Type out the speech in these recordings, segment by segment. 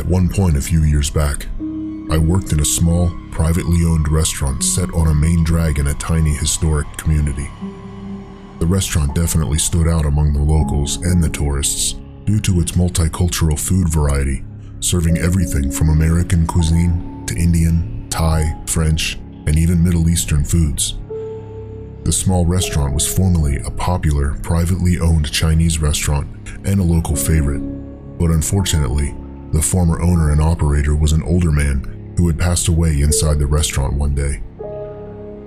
At one point a few years back, I worked in a small, privately owned restaurant set on a main drag in a tiny historic community. The restaurant definitely stood out among the locals and the tourists due to its multicultural food variety, serving everything from American cuisine to Indian, Thai, French, and even Middle Eastern foods. The small restaurant was formerly a popular, privately owned Chinese restaurant and a local favorite, but unfortunately, the former owner and operator was an older man who had passed away inside the restaurant one day.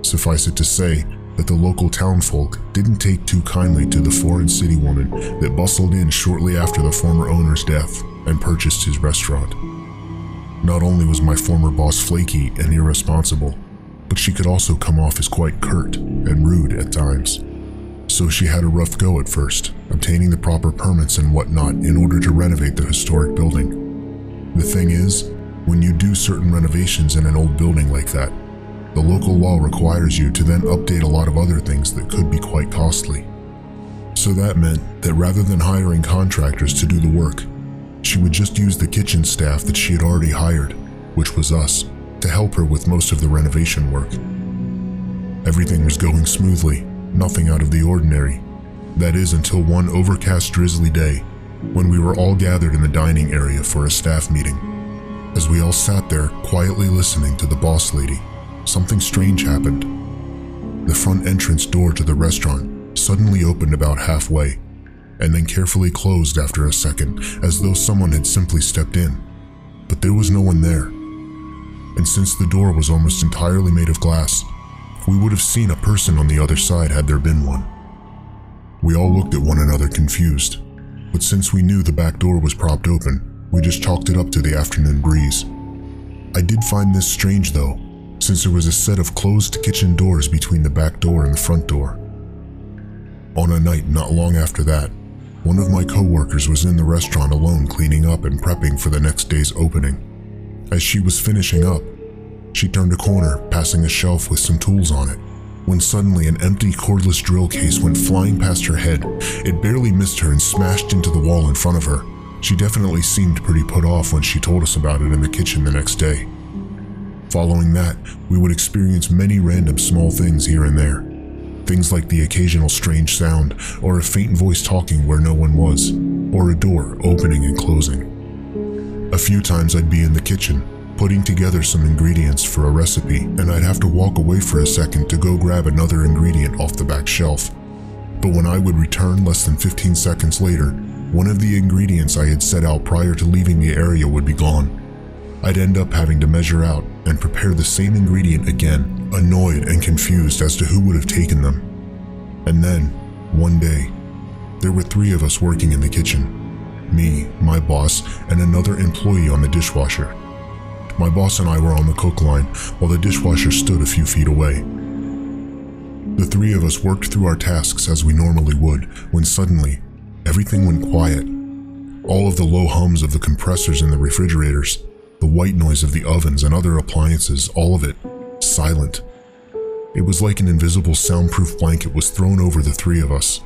Suffice it to say that the local townfolk didn't take too kindly to the foreign city woman that bustled in shortly after the former owner's death and purchased his restaurant. Not only was my former boss flaky and irresponsible, but she could also come off as quite curt and rude at times. So she had a rough go at first, obtaining the proper permits and whatnot in order to renovate the historic building. The thing is, when you do certain renovations in an old building like that, the local law requires you to then update a lot of other things that could be quite costly. So that meant that rather than hiring contractors to do the work, she would just use the kitchen staff that she had already hired, which was us, to help her with most of the renovation work. Everything was going smoothly, nothing out of the ordinary. That is until one overcast drizzly day, when we were all gathered in the dining area for a staff meeting. As we all sat there quietly listening to the boss lady, something strange happened. The front entrance door to the restaurant suddenly opened about halfway, and then carefully closed after a second, as though someone had simply stepped in. But there was no one there. And since the door was almost entirely made of glass, we would have seen a person on the other side had there been one. We all looked at one another confused, but since we knew the back door was propped open, we just chalked it up to the afternoon breeze. I did find this strange though, since there was a set of closed kitchen doors between the back door and the front door. On a night not long after that, one of my co-workers was in the restaurant alone cleaning up and prepping for the next day's opening. As she was finishing up, she turned a corner, passing a shelf with some tools on it, when suddenly an empty cordless drill case went flying past her head. It barely missed her and smashed into the wall in front of her. She definitely seemed pretty put off when she told us about it in the kitchen the next day. Following that, we would experience many random small things here and there. Things like the occasional strange sound, or a faint voice talking where no one was, or a door opening and closing. A few times I'd be in the kitchen, putting together some ingredients for a recipe, and I'd have to walk away for a second to go grab another ingredient off the back shelf. But when I would return less than 15 seconds later, one of the ingredients I had set out prior to leaving the area would be gone. I'd end up having to measure out and prepare the same ingredient again, annoyed and confused as to who would have taken them. And then, one day, there were 3 of us working in the kitchen. Me, my boss, and another employee on the dishwasher. My boss and I were on the cook line, while the dishwasher stood a few feet away. The 3 of us worked through our tasks as we normally would, when suddenly, everything went quiet. All of the low hums of the compressors in the refrigerators, the white noise of the ovens and other appliances, all of it, silent. It was like an invisible soundproof blanket was thrown over the 3 of us.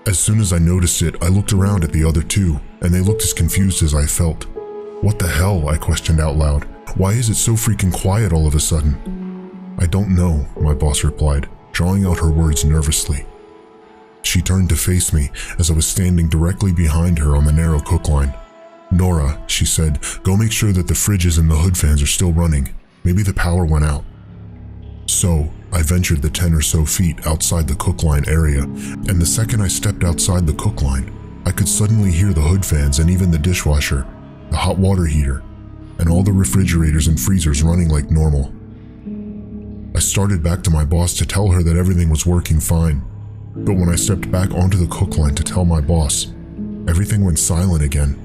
As soon as I noticed it, I looked around at the other 2, and they looked as confused as I felt. "What the hell?" I questioned out loud. "Why is it so freaking quiet all of a sudden?" "I don't know," my boss replied, drawing out her words nervously. She turned to face me as I was standing directly behind her on the narrow cook line. "Nora," she said, "go make sure that the fridges and the hood fans are still running. Maybe the power went out." So, I ventured the 10 or so feet outside the cook line area, and the second I stepped outside the cook line, I could suddenly hear the hood fans and even the dishwasher, the hot water heater, and all the refrigerators and freezers running like normal. I started back to my boss to tell her that everything was working fine, but when I stepped back onto the cook line to tell my boss, everything went silent again.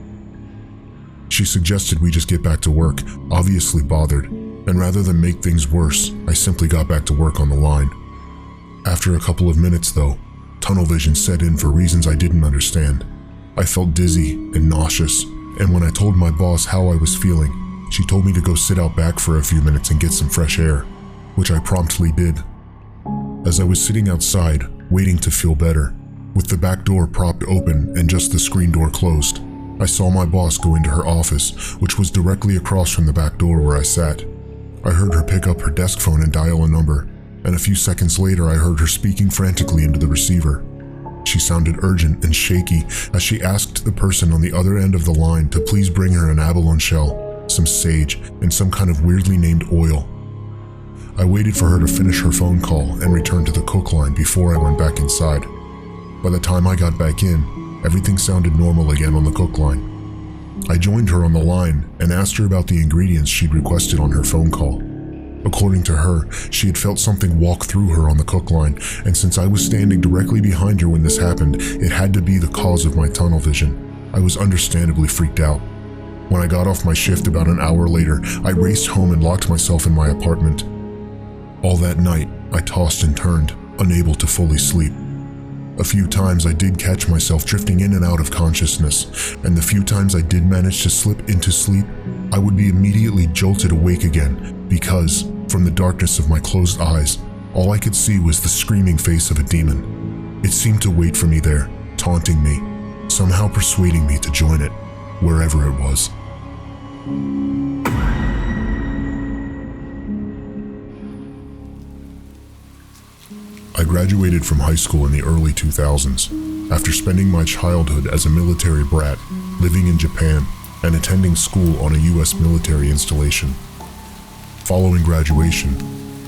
She suggested we just get back to work, obviously bothered, and rather than make things worse, I simply got back to work on the line. After a couple of minutes though, tunnel vision set in for reasons I didn't understand. I felt dizzy and nauseous, and when I told my boss how I was feeling, she told me to go sit out back for a few minutes and get some fresh air, which I promptly did. As I was sitting outside, waiting to feel better, with the back door propped open and just the screen door closed, I saw my boss go into her office, which was directly across from the back door where I sat. I heard her pick up her desk phone and dial a number, and a few seconds later I heard her speaking frantically into the receiver. She sounded urgent and shaky as she asked the person on the other end of the line to please bring her an abalone shell, some sage, and some kind of weirdly named oil. I waited for her to finish her phone call and return to the cook line before I went back inside. By the time I got back in, everything sounded normal again on the cook line. I joined her on the line and asked her about the ingredients she'd requested on her phone call. According to her, she had felt something walk through her on the cook line, and since I was standing directly behind her when this happened, it had to be the cause of my tunnel vision. I was understandably freaked out. When I got off my shift about an hour later, I raced home and locked myself in my apartment. All that night, I tossed and turned, unable to fully sleep. A few times I did catch myself drifting in and out of consciousness, and the few times I did manage to slip into sleep, I would be immediately jolted awake again because, from the darkness of my closed eyes, all I could see was the screaming face of a demon. It seemed to wait for me there, taunting me, somehow persuading me to join it, wherever it was. I graduated from high school in the early 2000s, after spending my childhood as a military brat, living in Japan, and attending school on a US military installation. Following graduation,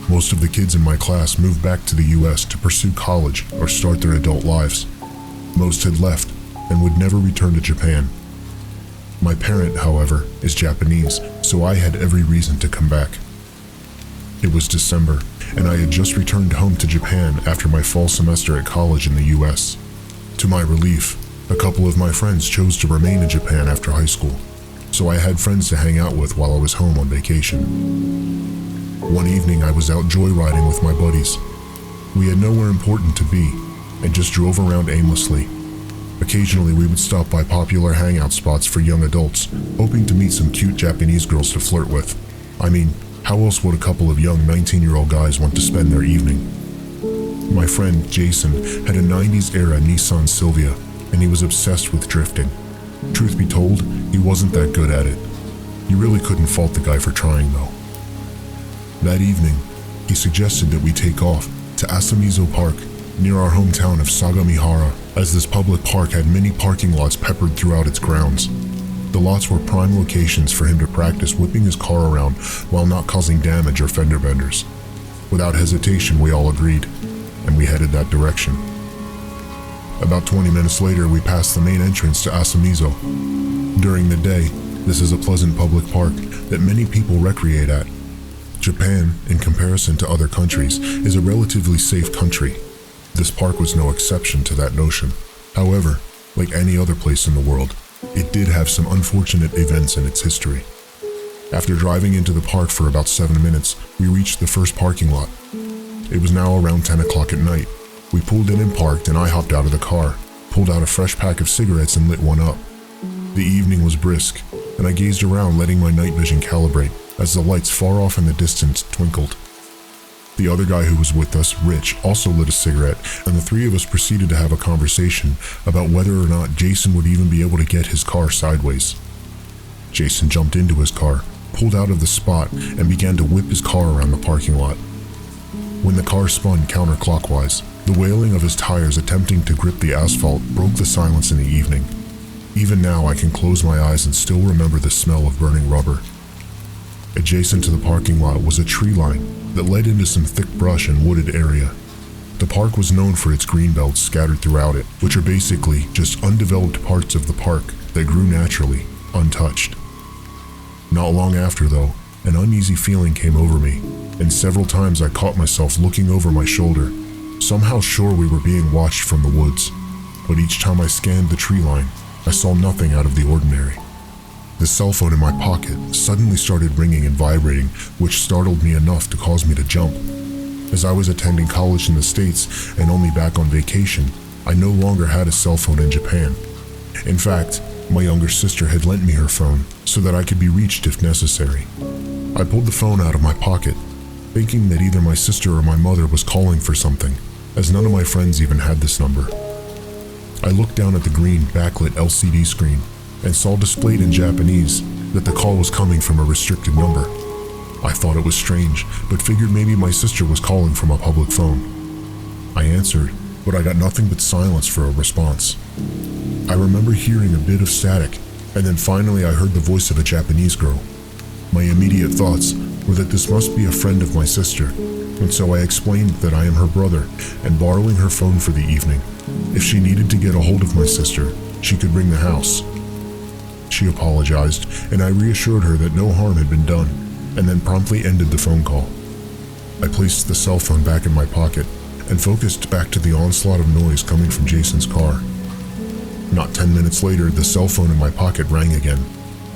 most of the kids in my class moved back to the US to pursue college or start their adult lives. Most had left and would never return to Japan. My parent, however, is Japanese, so I had every reason to come back. It was December, and I had just returned home to Japan after my fall semester at college in the US. To my relief, a couple of my friends chose to remain in Japan after high school, so I had friends to hang out with while I was home on vacation. One evening I was out joyriding with my buddies. We had nowhere important to be, and just drove around aimlessly. Occasionally we would stop by popular hangout spots for young adults, hoping to meet some cute Japanese girls to flirt with. I mean, how else would a couple of young 19-year-old guys want to spend their evening? My friend Jason had a 90s-era Nissan Silvia, and he was obsessed with drifting. Truth be told, he wasn't that good at it. You really couldn't fault the guy for trying, though. That evening, he suggested that we take off to Asamizo Park, near our hometown of Sagamihara, as this public park had many parking lots peppered throughout its grounds. The lots were prime locations for him to practice whipping his car around while not causing damage or fender benders. Without hesitation, we all agreed, and we headed that direction. About 20 minutes later, we passed the main entrance to Asamizo. During the day, this is a pleasant public park that many people recreate at. Japan, in comparison to other countries, is a relatively safe country. This park was no exception to that notion. However, like any other place in the world, it did have some unfortunate events in its history. After driving into the park for about 7 minutes, we reached the first parking lot. It was now around 10 o'clock at night. We pulled in and parked, and I hopped out of the car, pulled out a fresh pack of cigarettes and lit one up. The evening was brisk, and I gazed around, letting my night vision calibrate as the lights far off in the distance twinkled. The other guy who was with us, Rich, also lit a cigarette, and the three of us proceeded to have a conversation about whether or not Jason would even be able to get his car sideways. Jason jumped into his car, pulled out of the spot, and began to whip his car around the parking lot. When the car spun counterclockwise, the wailing of his tires attempting to grip the asphalt broke the silence in the evening. Even now I can close my eyes and still remember the smell of burning rubber. Adjacent to the parking lot was a tree line that led into some thick brush and wooded area. The park was known for its green belts scattered throughout it, which are basically just undeveloped parts of the park that grew naturally, untouched. Not long after, though, an uneasy feeling came over me, and several times I caught myself looking over my shoulder, somehow sure we were being watched from the woods. But each time I scanned the tree line, I saw nothing out of the ordinary. The cell phone in my pocket suddenly started ringing and vibrating, which startled me enough to cause me to jump. As I was attending college in the States and only back on vacation, I no longer had a cell phone in Japan. In fact, my younger sister had lent me her phone so that I could be reached if necessary. I pulled the phone out of my pocket, thinking that either my sister or my mother was calling for something, as none of my friends even had this number. I looked down at the green backlit LCD screen and saw displayed in Japanese that the call was coming from a restricted number. I thought it was strange, but figured maybe my sister was calling from a public phone. I answered, but I got nothing but silence for a response. I remember hearing a bit of static, and then finally I heard the voice of a Japanese girl. My immediate thoughts were that this must be a friend of my sister, and so I explained that I am her brother and borrowing her phone for the evening. If she needed to get a hold of my sister, she could ring the house. She apologized, and I reassured her that no harm had been done, and then promptly ended the phone call. I placed the cell phone back in my pocket and focused back to the onslaught of noise coming from Jason's car. Not 10 minutes later, the cell phone in my pocket rang again.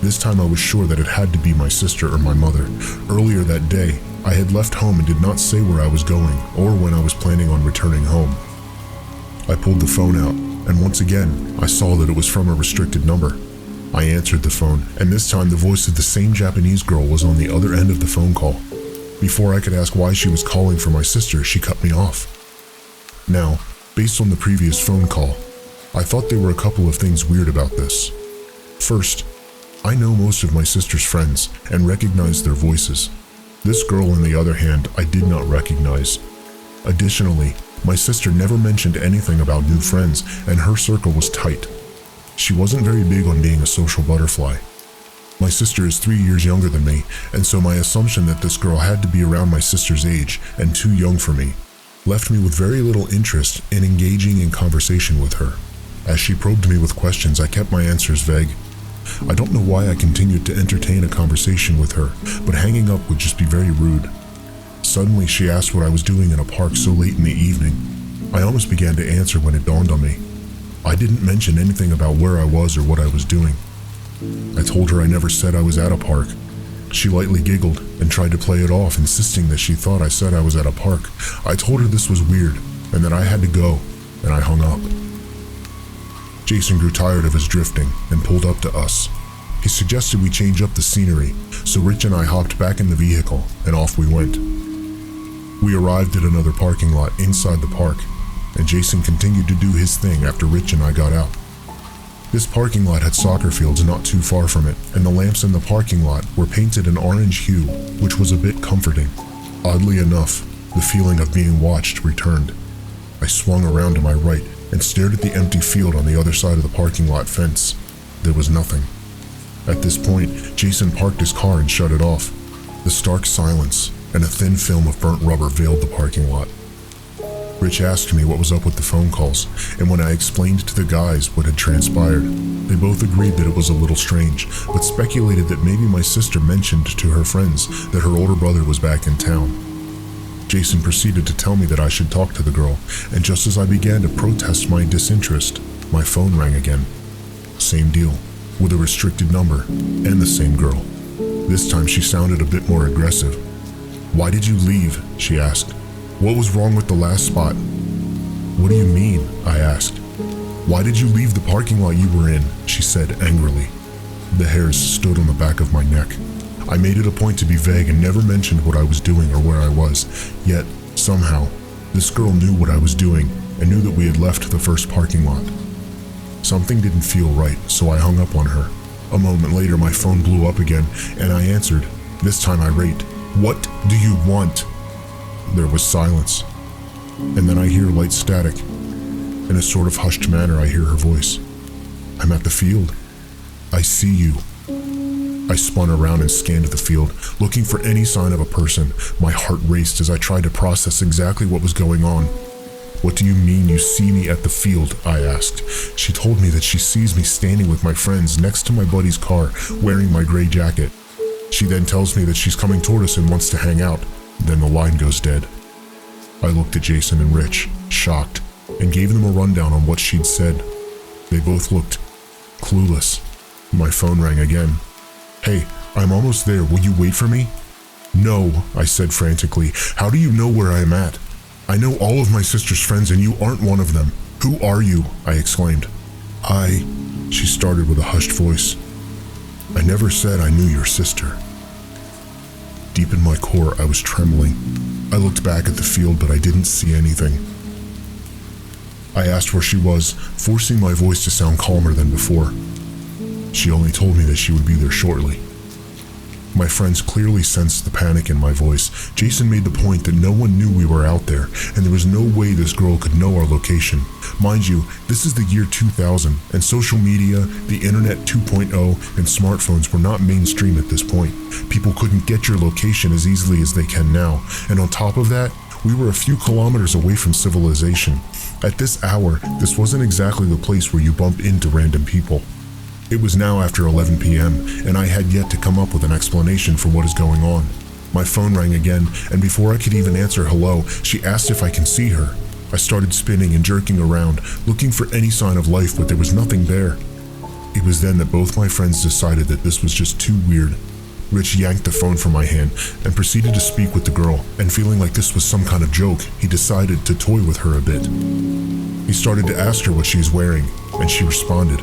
This time I was sure that it had to be my sister or my mother. Earlier that day, I had left home and did not say where I was going or when I was planning on returning home. I pulled the phone out, and once again, I saw that it was from a restricted number. I answered the phone, and this time the voice of the same Japanese girl was on the other end of the phone call. Before I could ask why she was calling for my sister, she cut me off. Now, based on the previous phone call, I thought there were a couple of things weird about this. First, I know most of my sister's friends and recognized their voices. This girl, on the other hand, I did not recognize. Additionally, my sister never mentioned anything about new friends, and her circle was tight. She wasn't very big on being a social butterfly. My sister is 3 years younger than me, and so my assumption that this girl had to be around my sister's age and too young for me left me with very little interest in engaging in conversation with her. As she probed me with questions, I kept my answers vague. I don't know why I continued to entertain a conversation with her, but hanging up would just be very rude. Suddenly, she asked what I was doing in a park so late in the evening. I almost began to answer when it dawned on me. I didn't mention anything about where I was or what I was doing. I told her I never said I was at a park. She lightly giggled and tried to play it off, insisting that she thought I said I was at a park. I told her this was weird and that I had to go, and I hung up. Jason grew tired of his drifting and pulled up to us. He suggested we change up the scenery, so Rich and I hopped back in the vehicle and off we went. We arrived at another parking lot inside the park, and Jason continued to do his thing after Rich and I got out. This parking lot had soccer fields not too far from it, and the lamps in the parking lot were painted an orange hue, which was a bit comforting. Oddly enough, the feeling of being watched returned. I swung around to my right and stared at the empty field on the other side of the parking lot fence. There was nothing. At this point, Jason parked his car and shut it off. The stark silence and a thin film of burnt rubber veiled the parking lot. Rich asked me what was up with the phone calls, and when I explained to the guys what had transpired, they both agreed that it was a little strange, but speculated that maybe my sister mentioned to her friends that her older brother was back in town. Jason proceeded to tell me that I should talk to the girl, and just as I began to protest my disinterest, my phone rang again. Same deal, with a restricted number, and the same girl. This time she sounded a bit more aggressive. "Why did you leave?" she asked. "What was wrong with the last spot?" "What do you mean?" I asked. "Why did you leave the parking lot you were in?" she said angrily. The hairs stood on the back of my neck. I made it a point to be vague and never mentioned what I was doing or where I was. Yet, somehow, this girl knew what I was doing and knew that we had left the first parking lot. Something didn't feel right, so I hung up on her. A moment later, my phone blew up again, and I answered, this time irate. "What do you want?" There was silence, and then I hear light static. In a sort of hushed manner, I hear her voice. "I'm at the field. I see you." I spun around and scanned the field, looking for any sign of a person. My heart raced as I tried to process exactly what was going on. "What do you mean you see me at the field?" I asked. She told me that she sees me standing with my friends next to my buddy's car, wearing my gray jacket. She then tells me that she's coming toward us and wants to hang out. Then the line goes dead. I looked at Jason and Rich, shocked, and gave them a rundown on what she'd said. They both looked clueless. My phone rang again. "Hey, I'm almost there. Will you wait for me?" "No," I said frantically. "How do you know where I am at? I know all of my sister's friends and you aren't one of them. Who are you?" I exclaimed. She started with a hushed voice. "I never said I knew your sister." Deep in my core, I was trembling. I looked back at the field, but I didn't see anything. I asked where she was, forcing my voice to sound calmer than before. She only told me that she would be there shortly. My friends clearly sensed the panic in my voice. Jason made the point that no one knew we were out there, and there was no way this girl could know our location. Mind you, this is the year 2000, and social media, the internet 2.0, and smartphones were not mainstream at this point. People couldn't get your location as easily as they can now, and on top of that, we were a few kilometers away from civilization. At this hour, this wasn't exactly the place where you bump into random people. It was now after 11 p.m., and I had yet to come up with an explanation for what is going on. My phone rang again, and before I could even answer hello, she asked if I can see her. I started spinning and jerking around, looking for any sign of life, but there was nothing there. It was then that both my friends decided that this was just too weird. Rich yanked the phone from my hand and proceeded to speak with the girl, and feeling like this was some kind of joke, he decided to toy with her a bit. He started to ask her what she was wearing, and she responded.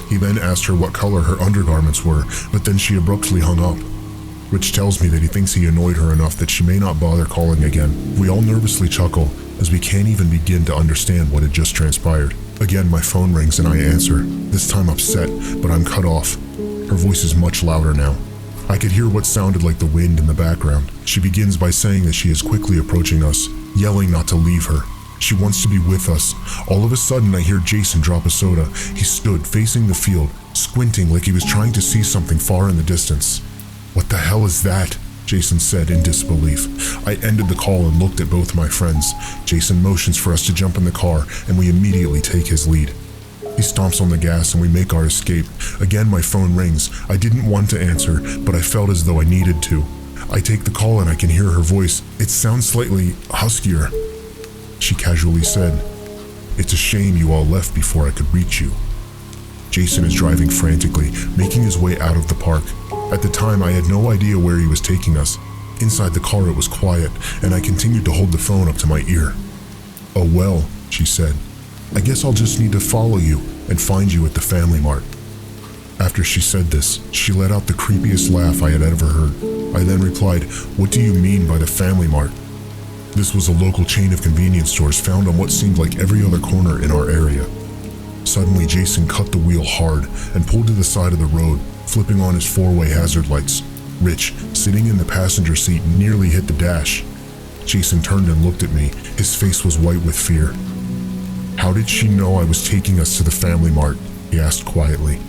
He then asked her what color her undergarments were, but then she abruptly hung up. Rich tells me that he thinks he annoyed her enough that she may not bother calling again. We all nervously chuckle, as we can't even begin to understand what had just transpired. Again, my phone rings and I answer, this time upset, but I'm cut off. Her voice is much louder now. I could hear what sounded like the wind in the background. She begins by saying that she is quickly approaching us, yelling not to leave her. She wants to be with us. All of a sudden, I hear Jason drop a soda. He stood facing the field, squinting like he was trying to see something far in the distance. "What the hell is that?" Jason said in disbelief. I ended the call and looked at both my friends. Jason motions for us to jump in the car, and we immediately take his lead. He stomps on the gas and we make our escape. Again, my phone rings. I didn't want to answer, but I felt as though I needed to. I take the call and I can hear her voice. It sounds slightly huskier. She casually said, "It's a shame you all left before I could reach you." Jason is driving frantically, making his way out of the park. At the time, I had no idea where he was taking us. Inside the car, it was quiet, and I continued to hold the phone up to my ear. "Oh well," she said. "I guess I'll just need to follow you and find you at the Family Mart." After she said this, she let out the creepiest laugh I had ever heard. I then replied, "What do you mean by the Family Mart?" This was a local chain of convenience stores found on what seemed like every other corner in our area. Suddenly, Jason cut the wheel hard and pulled to the side of the road, flipping on his four-way hazard lights. Rich, sitting in the passenger seat, nearly hit the dash. Jason turned and looked at me. His face was white with fear. "How did she know I was taking us to the Family Mart?" he asked quietly.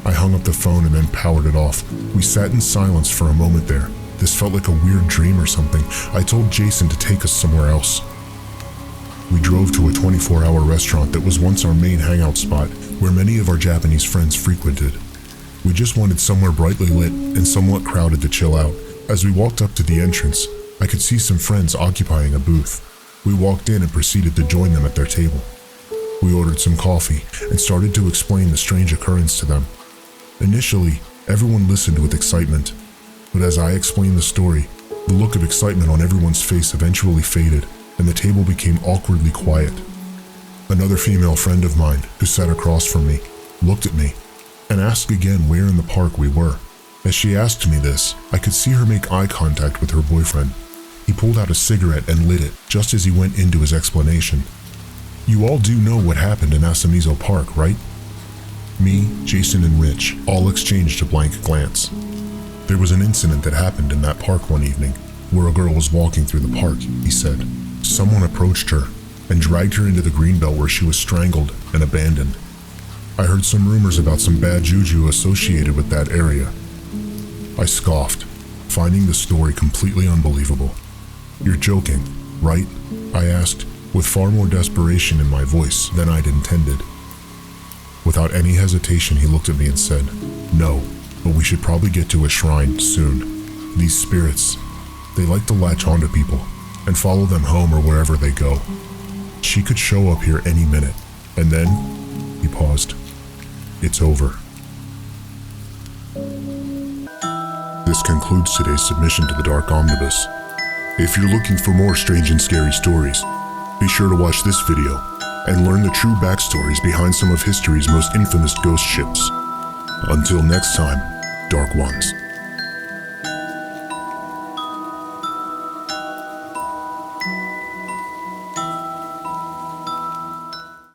I hung up the phone and then powered it off. We sat in silence for a moment there. This felt like a weird dream or something. I told Jason to take us somewhere else. We drove to a 24-hour restaurant that was once our main hangout spot, where many of our Japanese friends frequented. We just wanted somewhere brightly lit and somewhat crowded to chill out. As we walked up to the entrance, I could see some friends occupying a booth. We walked in and proceeded to join them at their table. We ordered some coffee and started to explain the strange occurrence to them. Initially, everyone listened with excitement, but as I explained the story, the look of excitement on everyone's face eventually faded, and the table became awkwardly quiet. Another female friend of mine, who sat across from me, looked at me and asked again where in the park we were. As she asked me this, I could see her make eye contact with her boyfriend. He pulled out a cigarette and lit it just as he went into his explanation. "You all do know what happened in Asamizo Park, right?" Me, Jason, and Rich all exchanged a blank glance. "There was an incident that happened in that park one evening, where a girl was walking through the park," he said. "Someone approached her and dragged her into the greenbelt where she was strangled and abandoned. I heard some rumors about some bad juju associated with that area." I scoffed, finding the story completely unbelievable. "You're joking, right?" I asked, with far more desperation in my voice than I'd intended. Without any hesitation, he looked at me and said, "No, but we should probably get to a shrine soon. These spirits, they like to latch onto people and follow them home or wherever they go. She could show up here any minute, and then," he paused, "it's over." This concludes today's submission to the Dark Omnibus. If you're looking for more strange and scary stories, be sure to watch this video and learn the true backstories behind some of history's most infamous ghost ships. Until next time, Dark Ones.